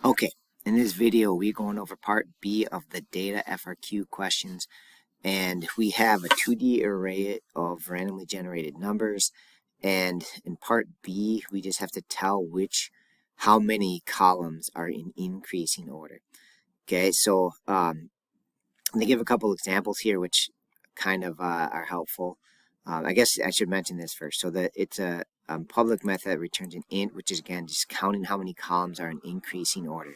Okay, in this video, we're going over part B of the data FRQ questions, and we have a 2D array of randomly generated numbers, and in part B, we just have to tell how many columns are in increasing order. Okay, so they give a couple examples here, which kind of are helpful. I guess I should mention this first. So that it's a public method that returns an int, which is again just counting how many columns are in increasing order.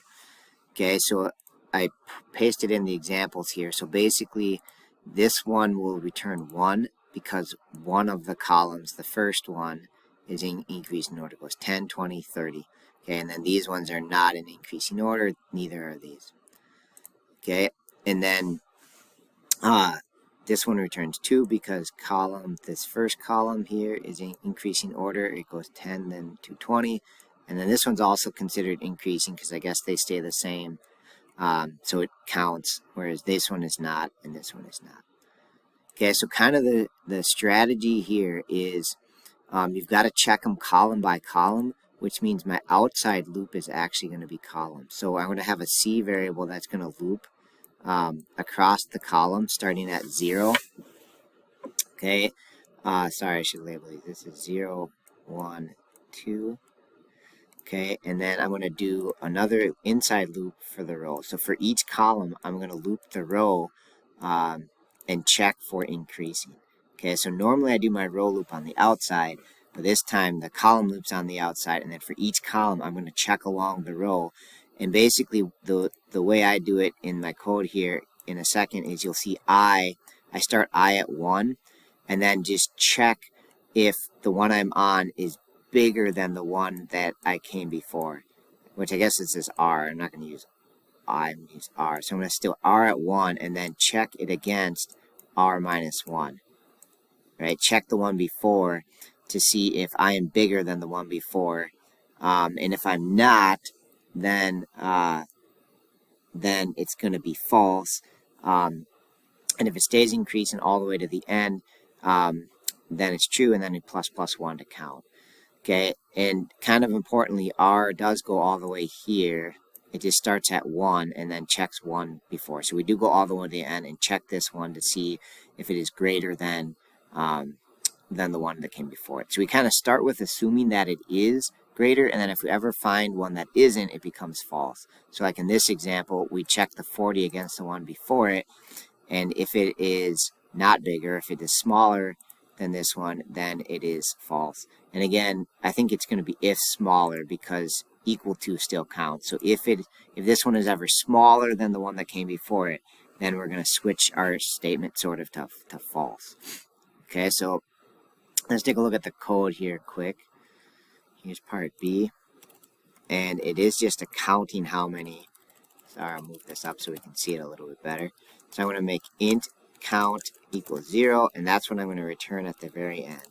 Okay, so I pasted in the examples here. So basically, this one will return 1 because one of the columns, the first one, is in increasing order. It goes 10, 20, 30. Okay, and then these ones are not in increasing order. Neither are these. Okay, and then this one returns 2 because this first column here is in increasing order. It goes 10, then to 20. And then this one's also considered increasing because I guess they stay the same. So it counts, whereas this one is not, and this one is not. Okay, so kind of the strategy here is you've got to check them column by column, which means my outside loop is actually going to be column. So I'm going to have a C variable that's going to loop across the column starting at 0. Okay, sorry, I should label these. This is 0, 1, 2. Okay, and then I'm going to do another inside loop for the row. So for each column, I'm going to loop the row and check for increasing. Okay, so normally I do my row loop on the outside, but this time the column loop's on the outside, and then for each column, I'm going to check along the row. And basically, the way I do it in my code here in a second is you'll see I start I at 1, and then just check if the one I'm on is bigger than the one that I came before, which I guess this is R. I'm not going to use I, I'm going to use R. So I'm going to still R at 1 and then check it against R minus 1. Right? Check the one before to see if I am bigger than the one before. And if I'm not, then it's going to be false. And if it stays increasing all the way to the end, then it's true, and then it plus 1 to count. Okay, and kind of importantly, R does go all the way here. It just starts at 1 and then checks 1 before. So we do go all the way to the end and check this one to see if it is greater than the one that came before it. So we kind of start with assuming that it is greater, and then if we ever find one that isn't, it becomes false. So like in this example, we check the 40 against the one before it, and if it is not bigger, if it is smaller than this one, then it is false. And again, I think it's going to be if smaller because equal to still counts. So if this one is ever smaller than the one that came before it, then we're going to switch our statement sort of to false. Okay, so let's take a look at the code here quick. Here's part B, and it is just accounting how many. Sorry, I'll move this up so we can see it a little bit better. So I'm going to make int count equals 0, and that's what I'm going to return at the very end.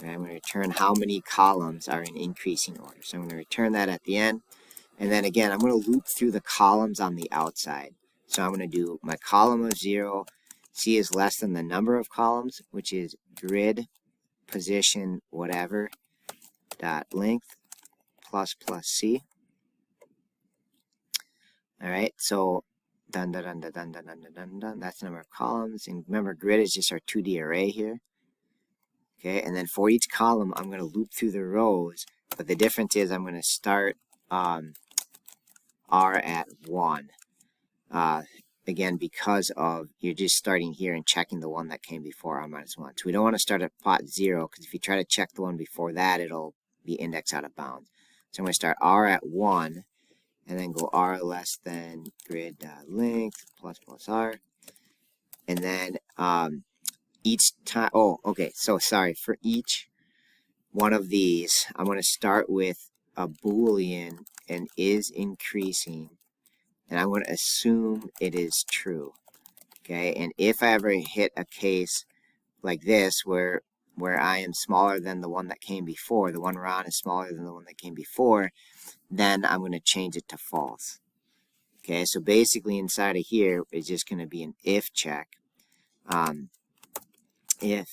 And I'm going to return how many columns are in increasing order. So I'm going to return that at the end. And then again, I'm going to loop through the columns on the outside. So I'm going to do my column of 0. C is less than the number of columns, which is grid position whatever dot length plus C. All right, so dun, dun, dun, dun, dun, dun, dun, dun, dun. That's the number of columns. And remember, grid is just our 2D array here. Okay, and then for each column, I'm going to loop through the rows. But the difference is I'm going to start R at 1. Again, because of you're just starting here and checking the one that came before R minus 1. So we don't want to start at plot 0, because if you try to check the one before that, it'll be indexed out of bounds. So I'm going to start R at 1. And then go R less than grid.length plus R. And then each time, okay, so sorry, for each one of these, I'm going to start with a Boolean and is increasing. And I'm going to assume it is true. Okay, and if I ever hit a case like this where I am smaller than the one that came before, the one we're on is smaller than the one that came before, then I'm going to change it to false. Okay, so basically inside of here is just going to be an if check. If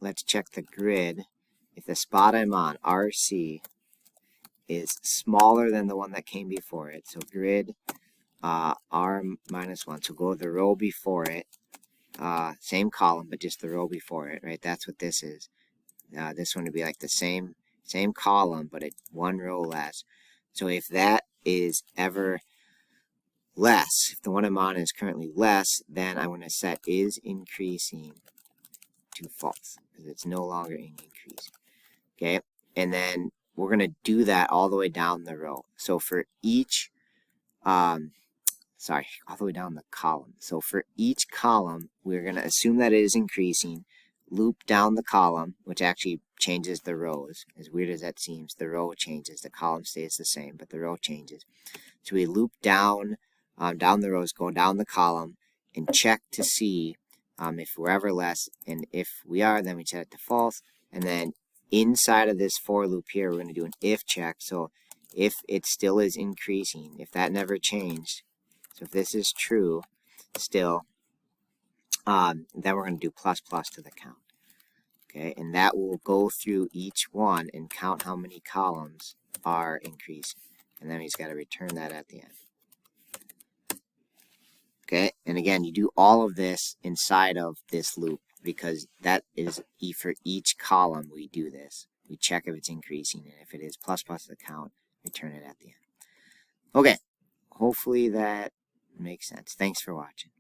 let's check the grid, if the spot I'm on, RC, is smaller than the one that came before it. So grid R minus 1. So go to the row before it. Same column, but just the row before it, right? That's what this is. This one would be like the same column, but one row less. So if that is ever less, if the one I'm on is currently less, then I want to set is increasing to false because it's no longer increasing. Okay, and then we're going to do that all the way down the row. So for each, all the way down the column. So for each column, we're going to assume that it is increasing, loop down the column, which actually changes the rows. As weird as that seems, the row changes. The column stays the same, but the row changes. So we loop down the rows, go down the column, and check to see if we're ever less. And if we are, then we set it to false. And then inside of this for loop here, we're going to do an if check. So if it still is increasing, if that never changed, so if this is true still, then we're going to do plus plus to the count. Okay, and that will go through each one and count how many columns are increasing. And then we just got to return that at the end. Okay, and again, you do all of this inside of this loop because that is for each column we do this. We check if it's increasing, and if it is plus plus the count, return it at the end. Okay, hopefully that makes sense. Thanks for watching.